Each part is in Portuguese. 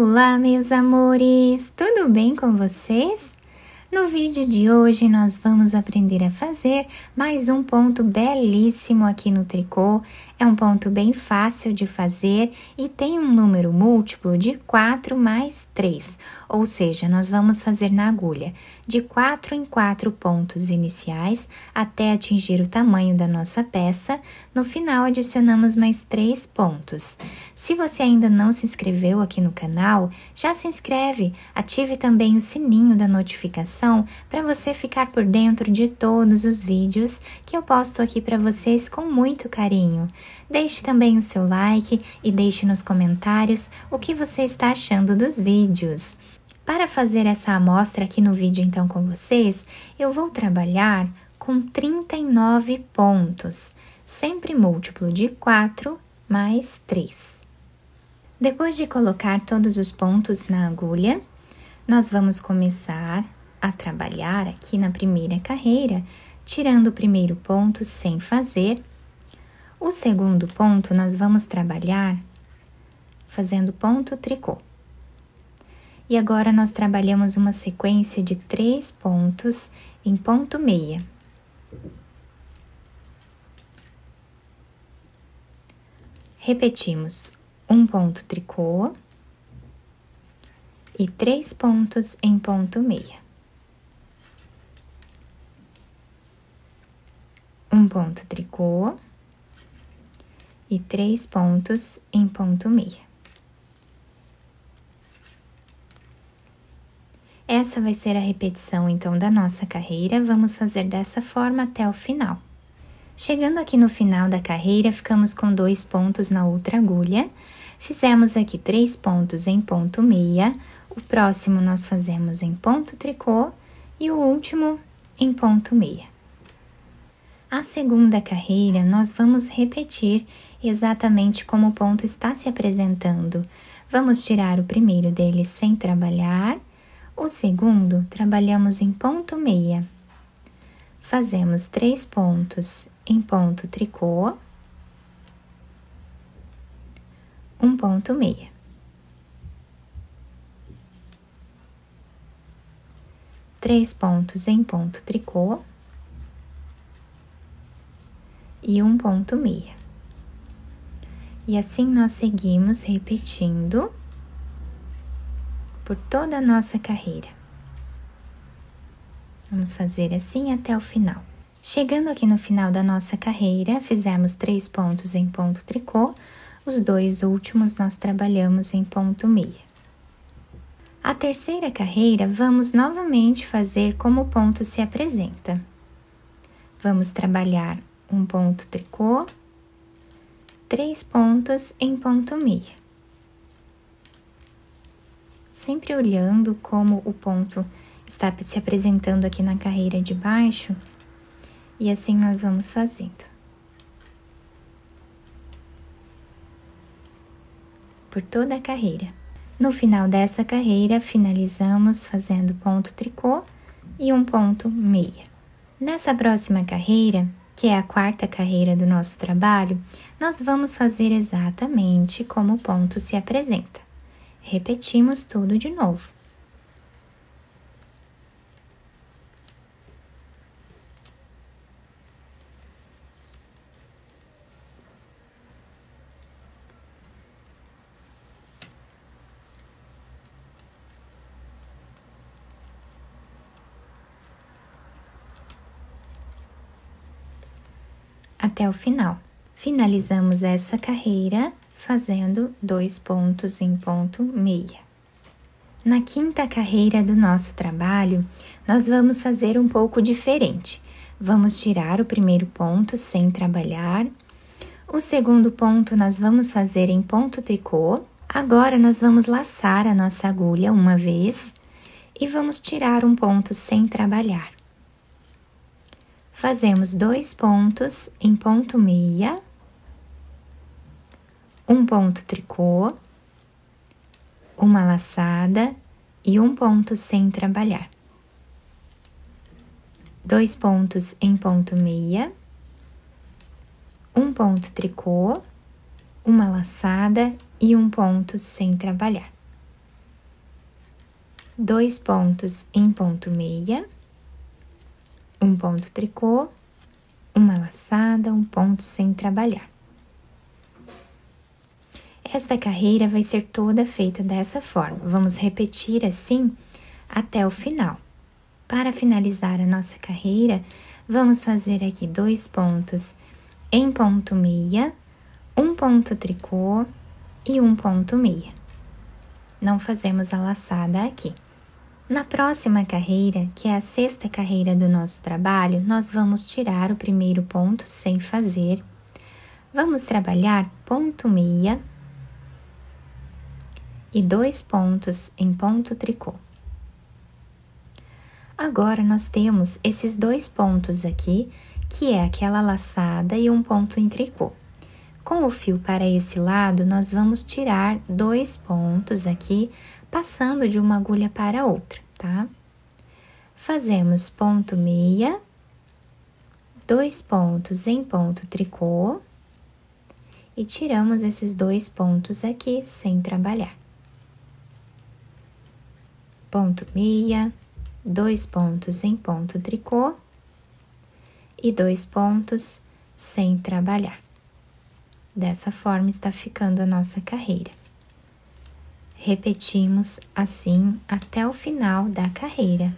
Olá, meus amores! Tudo bem com vocês? No vídeo de hoje, nós vamos aprender a fazer mais um ponto belíssimo aqui no tricô. É um ponto bem fácil de fazer e tem um número múltiplo de 4 mais 3, ou seja, nós vamos fazer na agulha de 4 em 4 pontos iniciais até atingir o tamanho da nossa peça. No final, adicionamos mais 3 pontos. Se você ainda não se inscreveu aqui no canal, já se inscreve, ative também o sininho da notificação para você ficar por dentro de todos os vídeos que eu posto aqui para vocês com muito carinho. Deixe também o seu like e deixe nos comentários o que você está achando dos vídeos. Para fazer essa amostra aqui no vídeo então com vocês, eu vou trabalhar com 39 pontos, sempre múltiplo de 4 mais 3. Depois de colocar todos os pontos na agulha, nós vamos começar a trabalhar aqui na primeira carreira, tirando o primeiro ponto sem fazer. O segundo ponto nós vamos trabalhar fazendo ponto tricô. E agora nós trabalhamos uma sequência de 3 pontos em ponto meia. Repetimos um ponto tricô e 3 pontos em ponto meia. Um ponto tricô e 3 pontos em ponto meia. Essa vai ser a repetição, então, da nossa carreira. Vamos fazer dessa forma até o final. Chegando aqui no final da carreira, ficamos com 2 pontos na outra agulha. Fizemos aqui 3 pontos em ponto meia. O próximo nós fazemos em ponto tricô e o último em ponto meia. A segunda carreira, nós vamos repetir exatamente como o ponto está se apresentando. Vamos tirar o primeiro deles sem trabalhar. O segundo, trabalhamos em ponto meia. Fazemos 3 pontos em ponto tricô, um ponto meia. Três pontos em ponto tricô e um ponto meia. E assim nós seguimos repetindo por toda a nossa carreira. Vamos fazer assim até o final. Chegando aqui no final da nossa carreira, fizemos 3 pontos em ponto tricô, os 2 últimos nós trabalhamos em ponto meia. A terceira carreira, vamos novamente fazer como o ponto se apresenta. Vamos trabalhar um ponto tricô, 3 pontos em ponto meia. Sempre olhando como o ponto está se apresentando aqui na carreira de baixo, e assim nós vamos fazendo. Por toda a carreira. No final dessa carreira, finalizamos fazendo ponto tricô e um ponto meia. Nessa próxima carreira, que é a quarta carreira do nosso trabalho, nós vamos fazer exatamente como o ponto se apresenta. Repetimos tudo de novo. Até o final. Finalizamos essa carreira fazendo 2 pontos em ponto meia. Na quinta carreira do nosso trabalho, nós vamos fazer um pouco diferente. Vamos tirar o primeiro ponto sem trabalhar. O segundo ponto nós vamos fazer em ponto tricô. Agora, nós vamos laçar a nossa agulha uma vez e vamos tirar um ponto sem trabalhar. Fazemos 2 pontos em ponto meia, um ponto tricô, uma laçada e um ponto sem trabalhar. 2 pontos em ponto meia, um ponto tricô, uma laçada e um ponto sem trabalhar. 2 pontos em ponto meia, um ponto tricô, uma laçada, um ponto sem trabalhar. Esta carreira vai ser toda feita dessa forma. Vamos repetir assim até o final. Para finalizar a nossa carreira, vamos fazer aqui 2 pontos em ponto meia, um ponto tricô e um ponto meia. Não fazemos a laçada aqui. Na próxima carreira, que é a 6ª carreira do nosso trabalho, nós vamos tirar o primeiro ponto sem fazer. Vamos trabalhar ponto meia e 2 pontos em ponto tricô. Agora, nós temos esses 2 pontos aqui, que é aquela laçada e um ponto em tricô. Com o fio para esse lado, nós vamos tirar 2 pontos aqui, passando de uma agulha para outra, tá? Fazemos ponto meia, 2 pontos em ponto tricô e tiramos esses 2 pontos aqui sem trabalhar. Ponto meia, 2 pontos em ponto tricô e 2 pontos sem trabalhar. Dessa forma está ficando a nossa carreira. Repetimos assim até o final da carreira.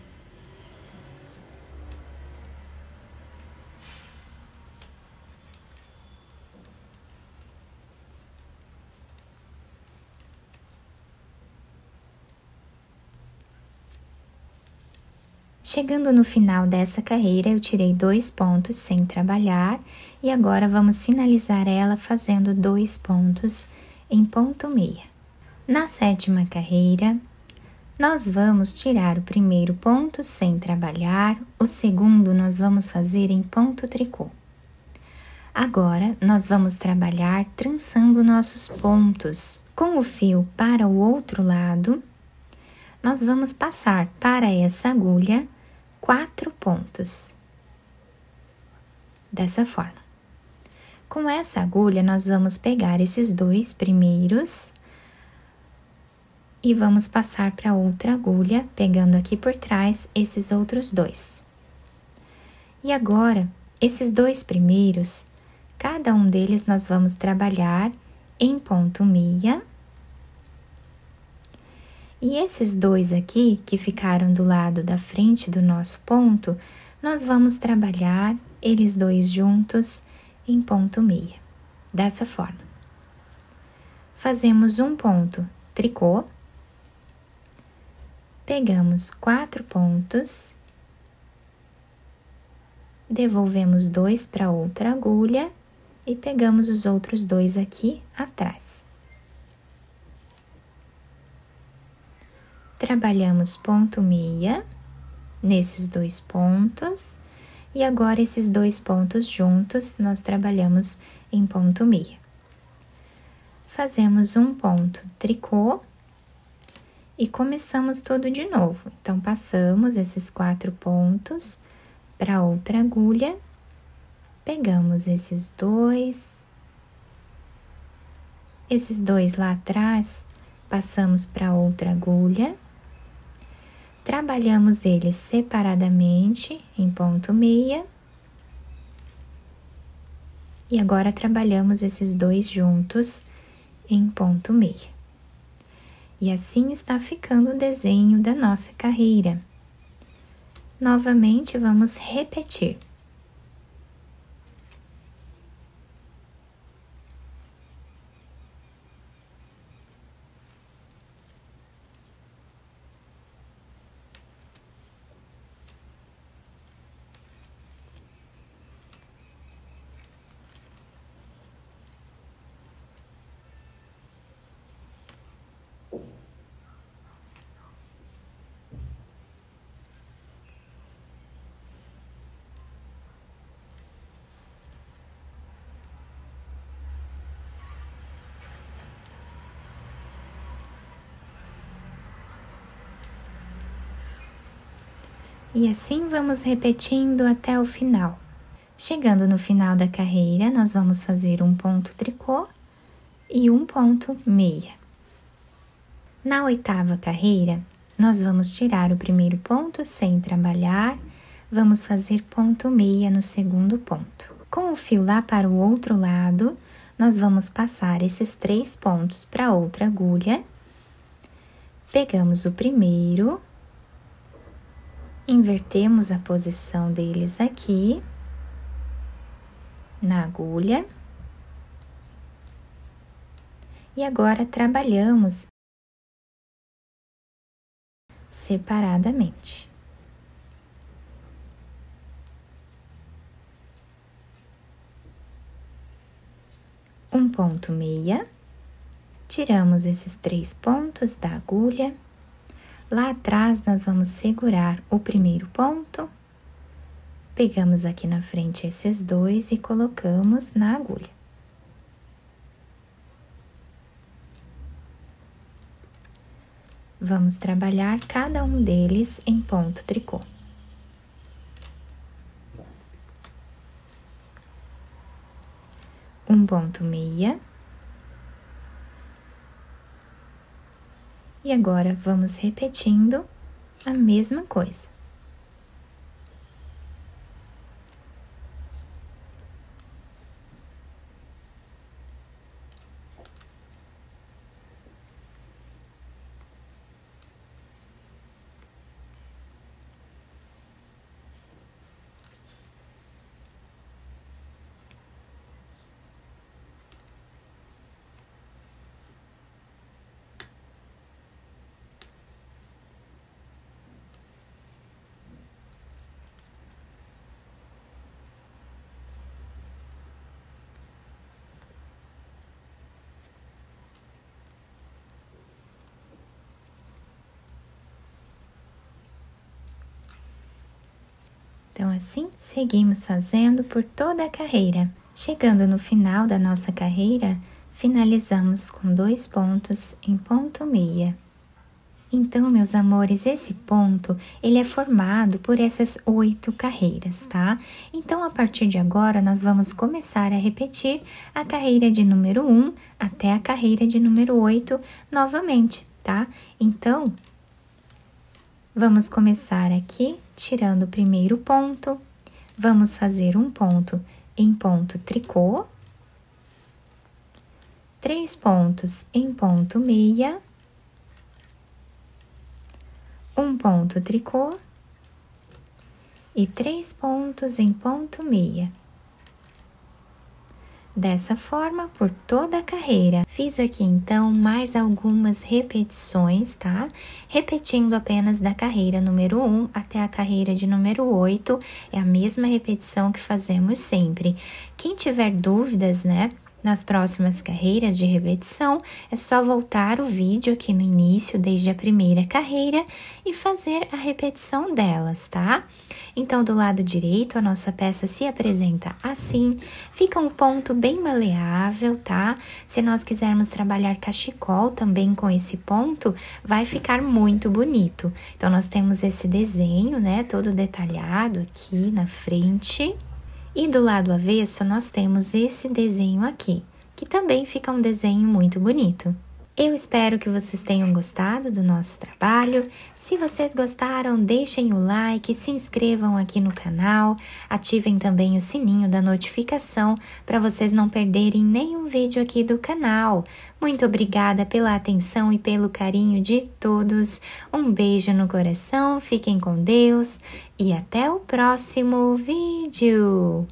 Chegando no final dessa carreira, eu tirei 2 pontos sem trabalhar e agora vamos finalizar ela fazendo 2 pontos em ponto meia. Na 7ª carreira, nós vamos tirar o primeiro ponto sem trabalhar, o segundo nós vamos fazer em ponto tricô. Agora, nós vamos trabalhar trançando nossos pontos. Com o fio para o outro lado, nós vamos passar para essa agulha 4 pontos. Dessa forma. Com essa agulha, nós vamos pegar esses 2 primeiros e vamos passar para outra agulha, pegando aqui por trás esses outros 2. E agora, esses 2 primeiros, cada um deles nós vamos trabalhar em ponto meia. E esses 2 aqui, que ficaram do lado da frente do nosso ponto, nós vamos trabalhar eles 2 juntos em ponto meia. Dessa forma. Fazemos um ponto tricô. Pegamos 4 pontos, devolvemos 2 para outra agulha e pegamos os outros 2 aqui atrás. Trabalhamos ponto meia nesses 2 pontos e agora esses 2 pontos juntos nós trabalhamos em ponto meia. Fazemos um ponto tricô. E começamos tudo de novo. Então, passamos esses 4 pontos para outra agulha, pegamos esses 2 lá atrás, passamos para outra agulha, trabalhamos eles separadamente em ponto meia, e agora trabalhamos esses 2 juntos em ponto meia. E assim está ficando o desenho da nossa carreira. Novamente, vamos repetir. E assim vamos repetindo até o final. Chegando no final da carreira, nós vamos fazer um ponto tricô e um ponto meia. Na 8ª carreira, nós vamos tirar o primeiro ponto sem trabalhar, vamos fazer ponto meia no segundo ponto. Com o fio lá para o outro lado, nós vamos passar esses 3 pontos para outra agulha. Pegamos o primeiro, invertemos a posição deles aqui na agulha. E agora trabalhamos separadamente. Um ponto meia, tiramos esses 3 pontos da agulha. Lá atrás, nós vamos segurar o primeiro ponto, pegamos aqui na frente esses 2 e colocamos na agulha. Vamos trabalhar cada um deles em ponto tricô. Um ponto meia. E agora, vamos repetindo a mesma coisa. Então, assim, seguimos fazendo por toda a carreira. Chegando no final da nossa carreira, finalizamos com 2 pontos em ponto meia. Então, meus amores, esse ponto, ele é formado por essas 8 carreiras, tá? Então, a partir de agora, nós vamos começar a repetir a carreira de número 1 até a carreira de número 8 novamente, tá? Então, vamos começar aqui, tirando o primeiro ponto, vamos fazer um ponto em ponto tricô, 3 pontos em ponto meia, um ponto tricô e 3 pontos em ponto meia. Dessa forma, por toda a carreira. Fiz aqui, então, mais algumas repetições, tá? Repetindo apenas da carreira número 1 até a carreira de número 8. É a mesma repetição que fazemos sempre. Quem tiver dúvidas, né, nas próximas carreiras de repetição, é só voltar o vídeo aqui no início, desde a primeira carreira, e fazer a repetição delas, tá? Então, do lado direito, a nossa peça se apresenta assim, fica um ponto bem maleável, tá? Se nós quisermos trabalhar cachecol também com esse ponto, vai ficar muito bonito. Então, nós temos esse desenho, né, todo detalhado aqui na frente. E do lado avesso, nós temos esse desenho aqui, que também fica um desenho muito bonito. Eu espero que vocês tenham gostado do nosso trabalho. Se vocês gostaram, deixem o like, se inscrevam aqui no canal, ativem também o sininho da notificação para vocês não perderem nenhum vídeo aqui do canal. Muito obrigada pela atenção e pelo carinho de todos. Um beijo no coração, fiquem com Deus e até o próximo vídeo!